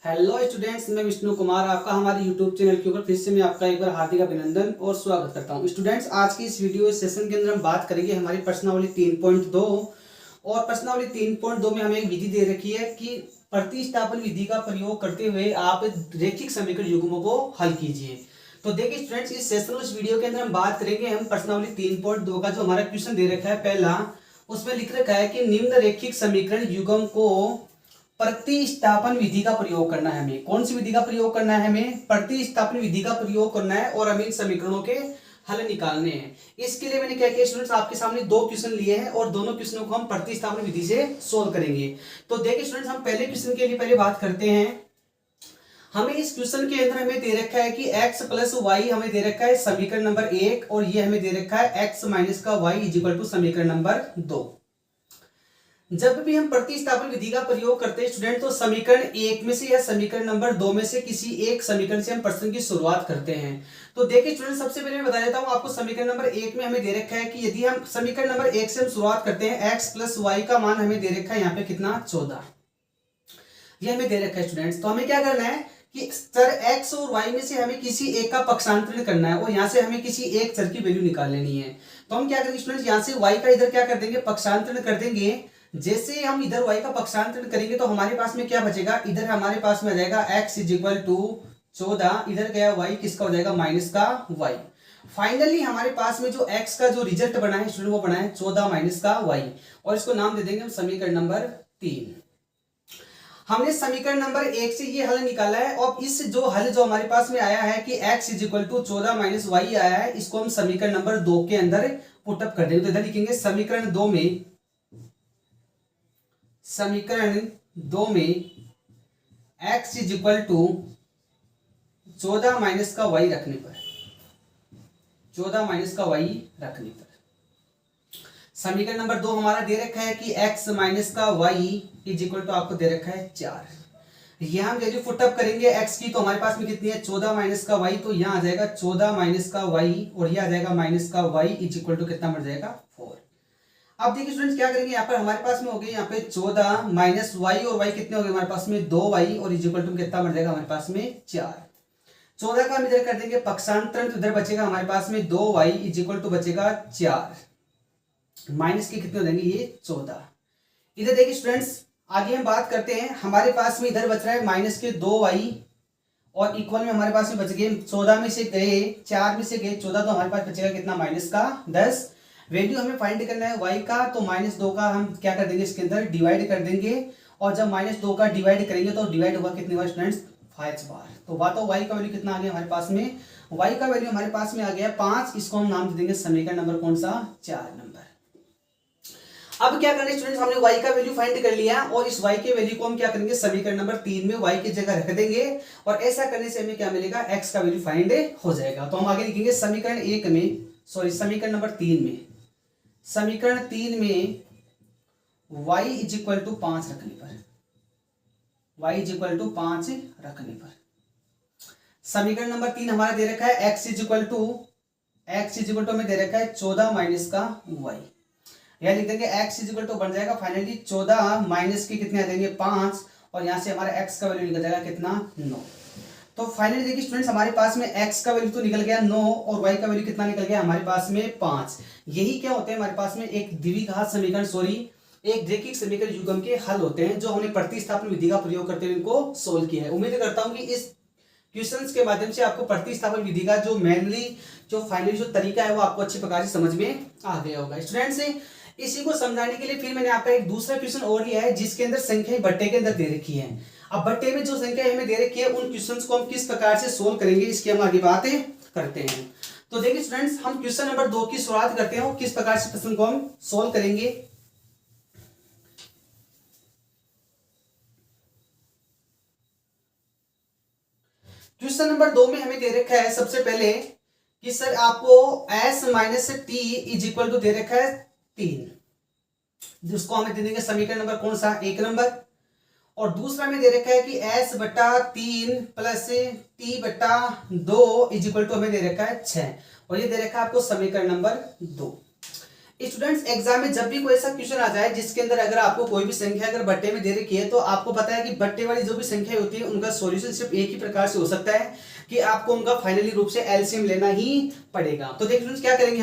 Hello students, मैं विष्णु कुमार आपका हमारे यूट्यूब चैनल के ऊपर फिर से मैं आपका एक बार हार्दिक अभिनंदन और स्वागत करता हूं। स्टूडेंट्स, आज की इस वीडियो सेशन के अंदर हम बात करेंगे हमारी प्रश्नावली 3.2 और प्रश्नावली 3.2 में हमें एक विधि दे रखी है कि प्रतिस्थापन विधि का प्रयोग करते हुए आप रैखिक समीकरण युग्मों को हल कीजिए। तो देखिए स्टूडेंट्स, इस सेशन और इस वीडियो के अंदर हम बात करेंगे हम प्रश्नावली 3.2 का जो हमारा क्वेश्चन दे रखा है पहला, उसमें लिख रखा है कि निम्न रैखिक समीकरण युग्म को प्रतिस्थापन विधि का प्रयोग करना है। हमें कौन सी विधि का प्रयोग करना है? हमें प्रतिस्थापन विधि का प्रयोग करना है और हमें इन समीकरणों के हल निकालने हैं। इसके लिए मैंने क्या किया स्टूडेंट्स, आपके सामने दो क्वेश्चन लिए हैं और दोनों क्वेश्चनों को हम प्रतिस्थापन विधि से सोल्व करेंगे। तो देखिए स्टूडेंट्स, हम पहले क्वेश्चन के लिए पहले बात करते हैं। हमें इस क्वेश्चन के अंदर हमें दे रखा है कि x प्लस वाई हमें दे रखा है समीकरण नंबर 1 और ये हमें दे रखा है x माइनस का वाई इज इक्वल टू समीकरण नंबर 2। जब भी हम प्रतिस्थापन विधि का प्रयोग करते हैं स्टूडेंट, तो समीकरण 1 में से या समीकरण नंबर 2 में से किसी एक समीकरण से हम प्रश्न की शुरुआत करते हैं। तो देखिए स्टूडेंट, सबसे पहले मैं बता देता हूं आपको। समीकरण नंबर 1 में हमें दे रखा है कि यदि हम समीकरण नंबर 1 से हम शुरुआत करते हैं, x प्लस वाई का मान हमें दे रखा है यहाँ पे कितना, 14। ये हमें दे रखा है स्टूडेंट्स। तो हमें क्या करना है कि चर x और y में से हमें किसी एक का पक्षांतरण करना है और यहाँ से हमें किसी एक चर की वैल्यू निकाल लेनी है। तो हम क्या करेंगे स्टूडेंट्स, यहाँ से y का इधर क्या कर देंगे, पक्षांतरण कर देंगे। जैसे हम इधर y का पक्षांतरण करेंगे तो हमारे पास में क्या बचेगा, इधर हमारे पास में आ जाएगा x इज इक्वल टू 14, इधर गया y किसका हो जाएगा, माइनस का y। फाइनली हमारे पास में जो x का जो रिजल्ट बना है स्टूडेंट, वो बना है 14 माइनस का y और इसको नाम दे देंगे हम समीकरण नंबर 3। हमने समीकरण नंबर 1 से ये हल निकाला है और इस जो हल जो हमारे पास में आया है कि x is equal to 14 minus Y आया है, इसको हम समीकरण नंबर 2 के अंदर पुटअप कर देंगे। तो इधर लिखेंगे समीकरण 2 में x is equal to 14 minus का y रखने पर, 14 माइनस का y रखने पर समीकरण नंबर 2 हमारा दे रखा है कि x माइनस का y इज इक्वल टू आपको दे रखा है 4। यहां हम वैल्यू पुटअप करेंगे x की, तो हमारे पास में कितनी है, 14 माइनस का y। तो यहाँ आ जाएगा 14 माइनस का y और ये आ जाएगा माइनस का y इज इक्वल टू कितना बढ़ जाएगा, 4। अब देखिए स्टूडेंट्स क्या करेंगे, यहाँ पर हमारे पास में हो गए यहाँ पे 14 माइनस वाई और y कितने हो गए हमारे पास में 2y और इज इक्वल टू कितना बढ़ जाएगा हमारे पास में 4। 14 का हम इधर कर देंगे पक्षांतरण, तो इधर बचेगा हमारे पास में 2y इज इक्वल टू बचेगा 4 माइनस के कितने हो जाएंगे, ये 14। इधर देखिए स्टूडेंट्स, आगे हम बात करते हैं। हमारे पास में इधर बच रहा है माइनस के 2y और इक्वल में हमारे पास में बच गए 14 में से गए 4 में से गए 14, तो हमारे पास बचेगा कितना, माइनस का 10। वैल्यू हमें फाइंड करना है y का, तो माइनस 2 का हम क्या कर देंगे, इसके अंदर डिवाइड कर देंगे और जब माइनस 2 का डिवाइड करेंगे तो डिवाइड होगा कितने बार स्टूडेंट्स, 5 बार। तो बात हो y का वैल्यू कितना आ गया हमारे पास में, y का वैल्यू हमारे पास में आ गया 5। इसको हम नाम दे देंगे समीकरण नंबर कौन सा, 4 नंबर। अब क्या करेंगे स्टूडेंट्स, हमने y का वैल्यू फाइंड कर लिया और इस y के वैल्यू को हम क्या करेंगे, समीकरण नंबर 3 में y की जगह रख देंगे और ऐसा करने से हमें क्या मिलेगा, x का वैल्यू फाइंड हो जाएगा। तो हम आगे लिखेंगे समीकरण 1 में, सॉरी समीकरण नंबर 3 में, समीकरण 3 में y इज इक्वल टू 5 रखने पर, y इज इक्वल टू 5 रखने पर समीकरण नंबर 3 हमारा दे रखा है x इज इक्वल टू हमें दे रखा है 14 माइनस का y। यह लिख देंगे x इज इक्वल टू बन जाएगा फाइनली 14 माइनस के कितने आ जाएंगे 5 और यहाँ से हमारा x का वैल्यू निकल जाएगा कितना, 9। तो फाइनली देखिए स्टूडेंट्स, हमारे पास में x का वैल्यू तो निकल गया 9 और y का वैल्यू कितना निकल गया हमारे पास में 5। यही क्या होते हैं हमारे पास में एक द्विघात समीकरण, एक रैखिक समीकरण युग्म के हल होते हैं जो हमने प्रतिस्थापन विधि का प्रयोग करते हुए इनको सोल्व किया है। उम्मीद करता हूं कि इस क्वेश्चंस के माध्यम से आपको प्रतिस्थापन विधि का जो मेनली जो फाइनली जो तरीका है वो आपको अच्छी प्रकार से समझ में आ गया होगा। स्टूडेंट्स, इसी को समझाने के लिए फिर मैंने आपका एक दूसरा क्वेश्चन और लिया है जिसके अंदर संख्या बट्टे के अंदर दे रखी है। अब बट्टे में जो संख्या हमें दे रखी है उन क्वेश्चंस को हम किस प्रकार से सोल्व करेंगे, इसकी हम आगे बातें करते हैं। तो देखिए स्टूडेंट्स, हम क्वेश्चन नंबर 2 की शुरुआत करते हैं, किस प्रकार से प्रश्न को हम सोल्व करेंगे। क्वेश्चन नंबर 2 में हमें दे रखा है सबसे पहले कि सर आपको s minus t is equal to दे रखा है 3, जिसको हमें दे देंगे समीकरण नंबर कौन सा, 1 नंबर। और दूसरा में दे रखा है कि s बटा 3 प्लस t बटा 2 इज इक्वल टू हमें दे रखा है 6 और ये दे रखा है आपको समीकरण नंबर 2। स्टूडेंट्स एग्जाम में जब भी कोई ऐसा क्वेश्चन आ जाए जिसके अंदर अगर आपको कोई भी संख्या अगर बट्टे में दे रखी है, तो आपको पता है कि बट्टे वाली जो भी संख्या होती है उनका सॉल्यूशन सिर्फ एक ही प्रकार से हो सकता है कि आपको उनका फाइनली रूप से एलसीएम लेना ही पड़ेगा। तो देखिए स्टूडेंट्स क्या करेंगे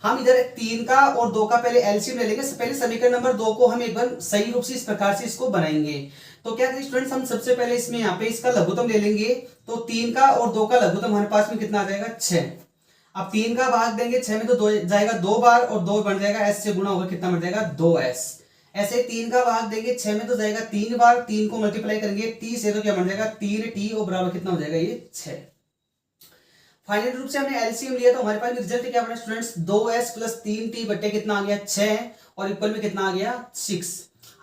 हम इधर 3 का और 2 का पहले एलसीएम ले लेंगे। पहले समीकरण नंबर 2 को हम एक बार सही रूप से इस प्रकार से इसको बनाएंगे। तो क्या करेंगे स्टूडेंट्स, हम सबसे पहले इसमें यहाँ पे इसका लघुत्तम ले लेंगे। तो 3 का और 2 का लघुत्तम हमारे पास में कितना आ जाएगा, 6। अब 3 का भाग देंगे 6 में तो 2 जाएगा 2 बार, और 2 बन जाएगा एस से गुणा होगा, कितना बन जाएगा 2s। ऐसे 3 का भाग देंगे 6 में तो जाएगा 3 बार, 3 को मल्टीप्लाई करेंगे t से तो क्या बन जाएगा 3t, और बराबर कितना हो जाएगा ये 6। फाइनल रूप से हमने एलसीएम लिया तो हमारे पास रिजल्ट क्या बना स्टूडेंट्स, 2s प्लस 3t बटे कितना आ गया 6, और इक्वल में कितना आ गया 6।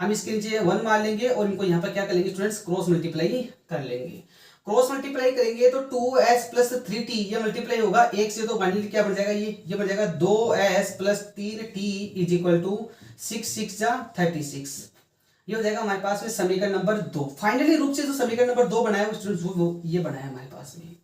हम इसके नीचे 1 मान लेंगे और इनको यहाँ पर क्या कर लेंगे स्टूडेंट्स, क्रॉस मल्टीप्लाई कर लेंगे। क्रॉस मल्टीप्लाई करेंगे तो 2s प्लस 3t ये मल्टीप्लाई होगा 1 से, तो फाइनली क्या बन जाएगा ये बन जाएगा 2s plus 3t is equal to 6 6 जा 36। ये हो जाएगा हमारे पास में समीकरण नंबर 2। फाइनली रूप से जो समीकरण नंबर 2 बनाया वो ये बनाया हमारे पास में।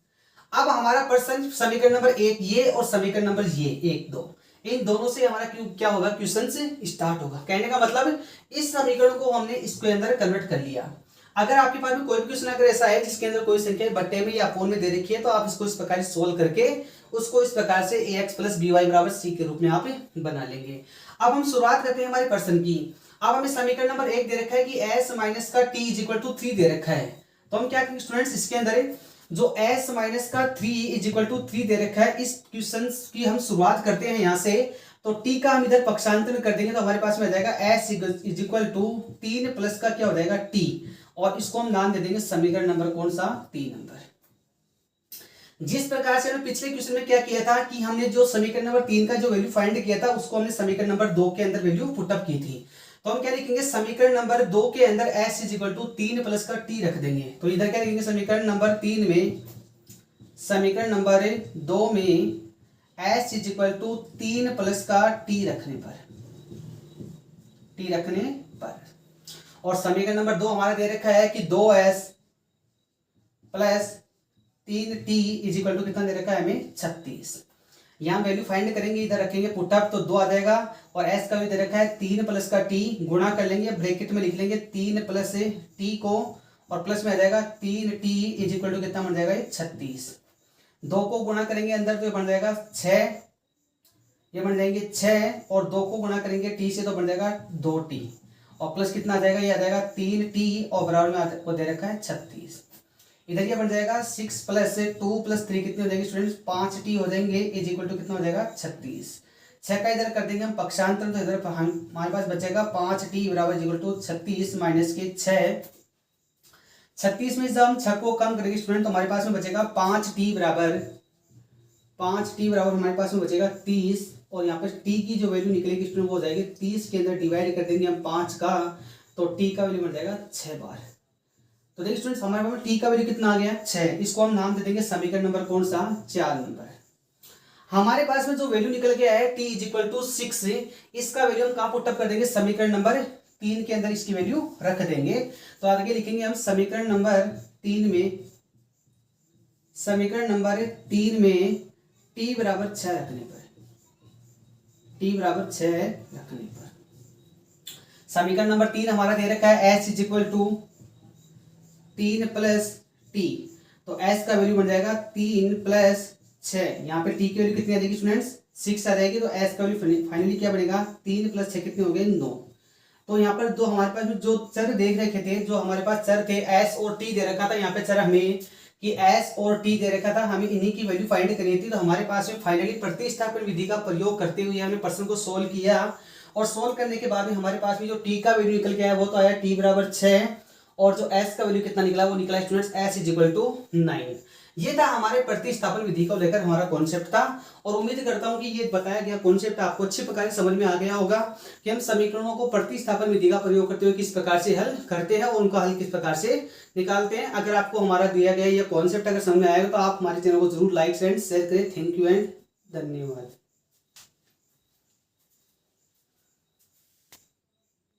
अब हमारा प्रश्न समीकरण नंबर 1 ये और समीकरण नंबर ये 1 2 इन दोनों से हमारा क्या होगा, क्वेश्चन से स्टार्ट होगा। कहने का मतलब इस समीकरण को हमने इसके अंदर कन्वर्ट कर लिया। अगर आपके पास में कोई भी क्वेश्चन अगर ऐसा है जिसके अंदर कोई संख्या बट्टे में या अपोन में दे रखी है, तो आप इसको इस प्रकार से सोल्व करके उसको इस प्रकार से ax प्लस by बराबर c के रूप में आप बना लेंगे। अब हम शुरुआत करते हैं हमारे प्रश्न की। अब हमें समीकरण नंबर 1 दे रखा है कि s माइनस का t इज इक्वल टू 3 दे रखा है। तो हम क्या करेंगे स्टूडेंट्स, इसके अंदर जो s माइनस का 3 इज इक्वल टू 3 दे रखा है, इस क्वेश्चन की हम शुरुआत करते हैं यहाँ से। तो t का हम इधर पक्षांतर में कर देंगे तो हमारे पास में आ जाएगा s is equal to 3 plus का क्या हो जाएगा t, और इसको हम नाम दे देंगे समीकरण नंबर कौन सा, 3 नंबर। जिस प्रकार से हमने पिछले क्वेश्चन में क्या किया था कि हमने जो समीकरण नंबर 3 का जो वैल्यू फाइंड किया था उसको हमने समीकरण नंबर 2 के अंदर वैल्यू पुटअप की थी। तो हम क्या लिखेंगे, समीकरण नंबर 2 के अंदर s is equal to 3 plus का t रख देंगे। तो इधर क्या लिखेंगे, समीकरण नंबर 3 में, समीकरण नंबर 2 में s is equal to 3 plus का t रखने पर, और समीकरण नंबर 2 हमारा दे रखा है कि 2s plus 3t is equal to कितना दे रखा है हमें 36। यहाँ वैल्यू फाइंड करेंगे, इधर रखेंगे पुटअप तो 2 आ जाएगा, और s का भी दे रखा है 3 प्लस का t, गुणा कर लेंगे, ब्रैकेट में लिख लेंगे 3 प्लस t को, और प्लस में आ जाएगा 3t इज इक्वल टू कितना बन जाएगा 36। 2 को गुणा करेंगे अंदर तो बन जाएगा 6, ये बन जाएंगे 6, और 2 को गुणा करेंगे t से तो बन जाएगा 2t, और प्लस कितना आ जाएगा, ये आ जाएगा 3t, और बराबर में वो दे रखा है 36। इधर ये बन जाएगा 6 प्लस 2 प्लस 3 कितने हो जाएंगे स्टूडेंट्स, 5t हो जाएंगे इज इक्वल टू कितना हो जाएगा 36। 6 का इधर कर देंगे हम पक्षांतर, तो इधर हमारे पास बचेगा 5t बराबर इक्वल टू 36 माइनस के 6। 36 में जब हम 6 को कम करेंगे स्टूडेंट तो हमारे पास में बचेगा 5t बराबर हमारे पास में बचेगा 30, और यहाँ पर t की जो वैल्यू निकलेगी स्टूडेंट वो हो जाएगी 30 के अंदर डिवाइड कर देंगे हम 5 का, तो t का वैल्यू बन जाएगा 6 बार। तो देखिए स्टूडेंट्स हमारे पास में t का वैल्यू कितना आ गया 6, इसको हम नाम दे देंगे समीकरण नंबर कौन सा, 4 नंबर। हमारे पास में जो वैल्यू निकल के आया है t इज इक्वल टू 6, इसका वैल्यू हम कहाँ पुटअप कर देंगे, समीकरण नंबर 3 के अंदर इसकी वैल्यू रख देंगे। तो आगे लिखेंगे हम समीकरण नंबर 3 में, समीकरण नंबर 3 में t बराबर 6 रखने पर, समीकरण नंबर 3 हमारा दे रखा है s is equal to 3 plus t, तो s का वैल्यू बन जाएगा 3 प्लस 6, यहाँ पे t की वैल्यू कितनी आ जाएगी स्टूडेंट्स 6 आ जाएगी, तो s का वैल्यू फाइनली क्या बनेगा 3 प्लस 6 कितने हो गए 9। तो यहाँ पर जो हमारे पास जो चर देख रखे थे, जो हमारे पास चर थे s और t दे रखा था, यहाँ पे चर हमें कि s और t दे रखा था, हमें इन्हीं की वैल्यू फाइंड करनी थी। तो हमारे पास में फाइनली प्रतिस्थापन विधि का प्रयोग करते हुए हमने प्रश्न को सोल्व किया, और सोल्व करने के बाद में हमारे पास में जो t का वैल्यू निकल के आया वो तो आया t बराबर 6, और जो s का वैल्यू कितना निकला वो निकला students s is equal to 9। ये था हमारे प्रतिस्थापन विधि को लेकर हमारा कॉन्सेप्ट था, और उम्मीद करता हूं कि ये बताया गया कॉन्सेप्ट आपको अच्छे प्रकार से समझ में आ गया होगा कि हम समीकरणों को प्रतिस्थापन विधि का प्रयोग करते हुए किस प्रकार से हल करते हैं और उनका हल किस प्रकार से निकालते हैं। अगर आपको हमारा दिया गया ये कॉन्सेप्ट अगर समझ में आएगा तो आप हमारे चैनल को जरूर लाइक एंड शेयर करें। थैंक यू एंड धन्यवाद।